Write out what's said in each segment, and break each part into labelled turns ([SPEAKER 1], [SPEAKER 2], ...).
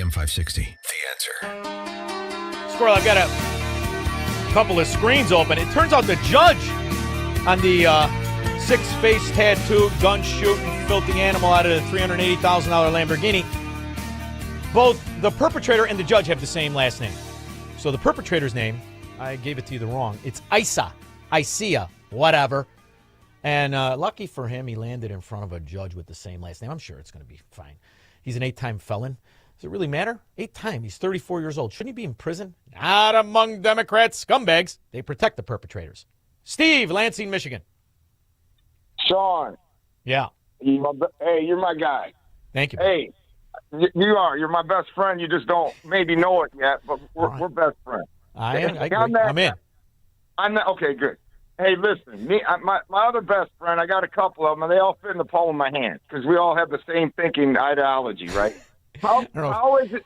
[SPEAKER 1] AM 560. The Answer.
[SPEAKER 2] Squirrel, I've got a couple of screens open. It turns out the judge on the six-face tattoo, gun-shooting, filthy animal out of the $380,000 Lamborghini, both the perpetrator and the judge have the same last name. So the perpetrator's name, I gave it to you wrong. It's Isaiah, whatever. And lucky for him, he landed in front of a judge with the same last name. I'm sure it's going to be fine. He's an 8-time felon. Does it really matter? 8-time. He's 34 years old. Shouldn't he be in prison? Not among Democrat scumbags. They protect the perpetrators. Steve, Lansing, Michigan.
[SPEAKER 3] Sean.
[SPEAKER 2] Yeah.
[SPEAKER 3] Hey, you're my guy.
[SPEAKER 2] Thank you.
[SPEAKER 3] Hey, you are. You're my best friend. You just don't maybe know it yet, but we're best friends.
[SPEAKER 2] I agree. I'm in.
[SPEAKER 3] Okay, good. Hey, listen, my other best friend, I got a couple of them, and they all fit in the palm of my hand because we all have the same thinking ideology, right? How is it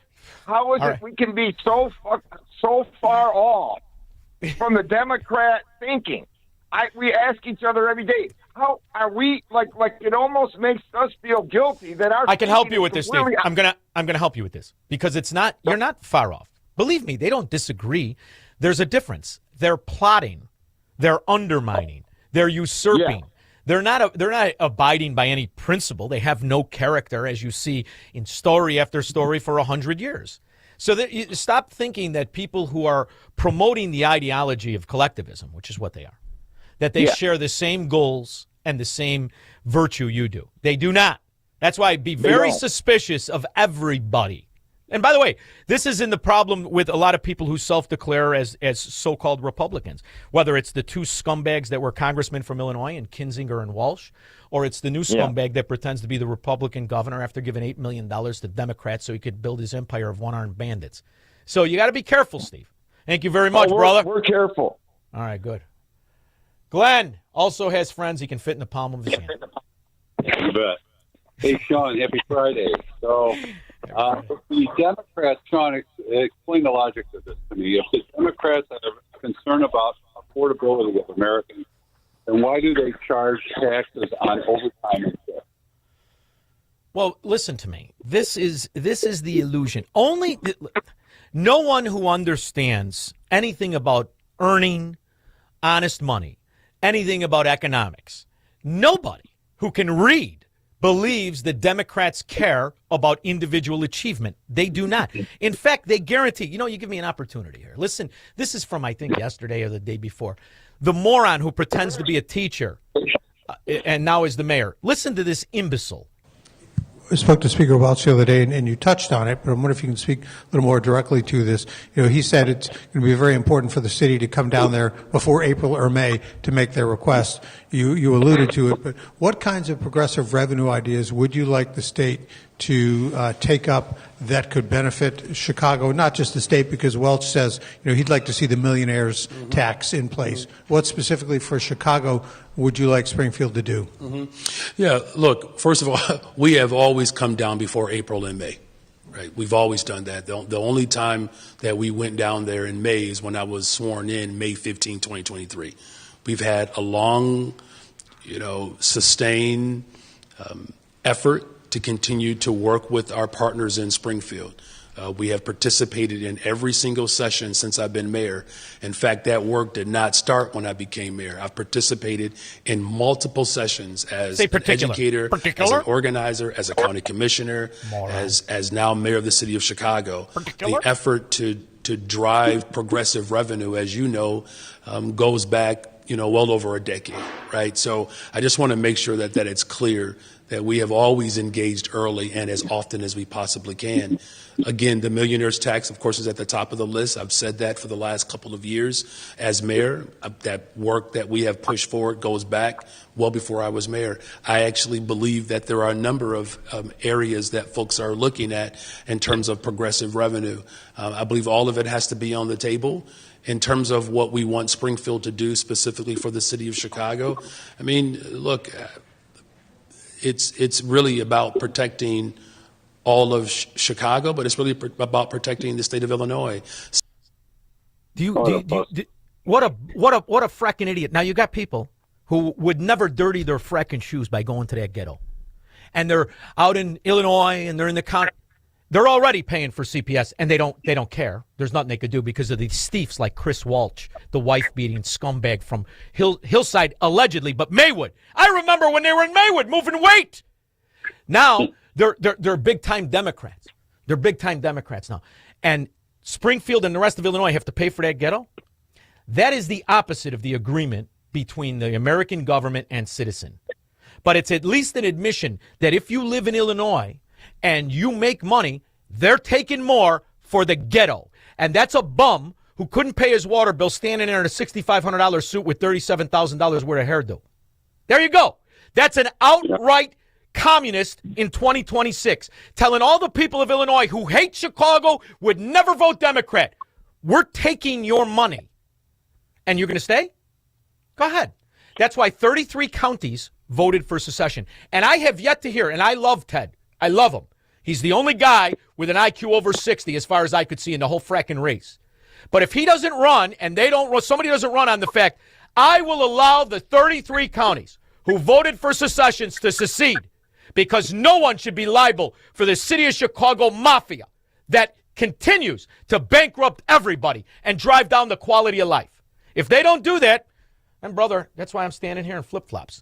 [SPEAKER 3] we can be so far off from the Democrat thinking? We ask each other every day, how are we like it almost makes us feel guilty that our
[SPEAKER 2] I can help you with this, Steve. I'm gonna help you with this because you're not far off. Believe me, they don't disagree. There's a difference. They're plotting. They're undermining. They're usurping. Yeah. They're not abiding by any principle. They have no character, as you see in story after story for 100 years. So you stop thinking that people who are promoting the ideology of collectivism, which is what they are, that they share the same goals and the same virtue you do. They do not. That's why be very suspicious of everybody. And by the way, this is in the problem with a lot of people who self-declare as so-called Republicans, whether it's the two scumbags that were congressmen from Illinois and Kinzinger and Walsh, or it's the new scumbag that pretends to be the Republican governor after giving $8 million to Democrats so he could build his empire of one-armed bandits. So you got to be careful, Steve. Thank you very much, brother.
[SPEAKER 3] We're careful.
[SPEAKER 2] All right, good. Glenn also has friends he can fit in the palm of his hand.
[SPEAKER 4] You bet. Hey, Sean, happy Friday. So the Democrats, Sean, explain the logic of this to me. If the Democrats are concerned about affordability of Americans, then why do they charge taxes on overtime and stuff?
[SPEAKER 2] Well, listen to me. This is the illusion. No one who understands anything about earning honest money, anything about economics, nobody who can read believes that Democrats care about individual achievement. They do not. In fact, they guarantee, you give me an opportunity here. Listen, this is from, I think, yesterday or the day before. The moron who pretends to be a teacher and now is the mayor. Listen to this imbecile.
[SPEAKER 5] I spoke to Speaker Welch the other day, and you touched on it, but I wonder if you can speak a little more directly to this. He said it's going to be very important for the city to come down there before April or May to make their request. You alluded to it, but what kinds of progressive revenue ideas would you like the state to take up that could benefit Chicago, not just the state, because Welch says he'd like to see the millionaires tax in place. What specifically for Chicago would you like Springfield to do?
[SPEAKER 6] Yeah, look, first of all, we have always come down before April and May. Right? We've always done that. The only time that we went down there in May is when I was sworn in, May 15, 2023. We've had a long, sustained effort to continue to work with our partners in Springfield. We have participated in every single session since I've been mayor. In fact, that work did not start when I became mayor. I've participated in multiple sessions as an educator, as an organizer, as a county commissioner, as now mayor of the city of Chicago. The effort to drive progressive revenue, as you know, goes back well over a decade, right? So I just want to make sure that it's clear that we have always engaged early and as often as we possibly can. Again, the millionaire's tax, of course, is at the top of the list. I've said that for the last couple of years as mayor. That work that we have pushed forward goes back well before I was mayor. I actually believe that there are a number of areas that folks are looking at in terms of progressive revenue. I believe all of it has to be on the table. In terms of what we want Springfield to do specifically for the city of Chicago, I mean, look, it's really about protecting all of Chicago, but it's really about protecting the state of Illinois.
[SPEAKER 2] What a frickin' idiot! Now you got people who would never dirty their frickin' shoes by going to that ghetto, and they're out in Illinois and they're in the county. They're already paying for CPS, and they don't care. There's nothing they could do because of these thieves like Chris Walsh, the wife-beating scumbag from Hillside, allegedly, but Maywood. I remember when they were in Maywood moving weight. Now they're big-time Democrats. They're big-time Democrats now. And Springfield and the rest of Illinois have to pay for that ghetto. That is the opposite of the agreement between the American government and citizen. But it's at least an admission that if you live in Illinois and you make money, they're taking more for the ghetto. And that's a bum who couldn't pay his water bill standing there in a $6,500 suit with $37,000 worth of hairdo. There you go. That's an outright communist in 2026, telling all the people of Illinois who hate Chicago, would never vote Democrat, we're taking your money. And you're going to stay? Go ahead. That's why 33 counties voted for secession. And I have yet to hear, and I love Ted. I love him. He's the only guy with an IQ over 60 as far as I could see in the whole fracking race. But if he doesn't run and somebody doesn't run on the fact, I will allow the 33 counties who voted for secessions to secede, because no one should be liable for the city of Chicago mafia that continues to bankrupt everybody and drive down the quality of life. If they don't do that, then, brother, that's why I'm standing here in flip-flops.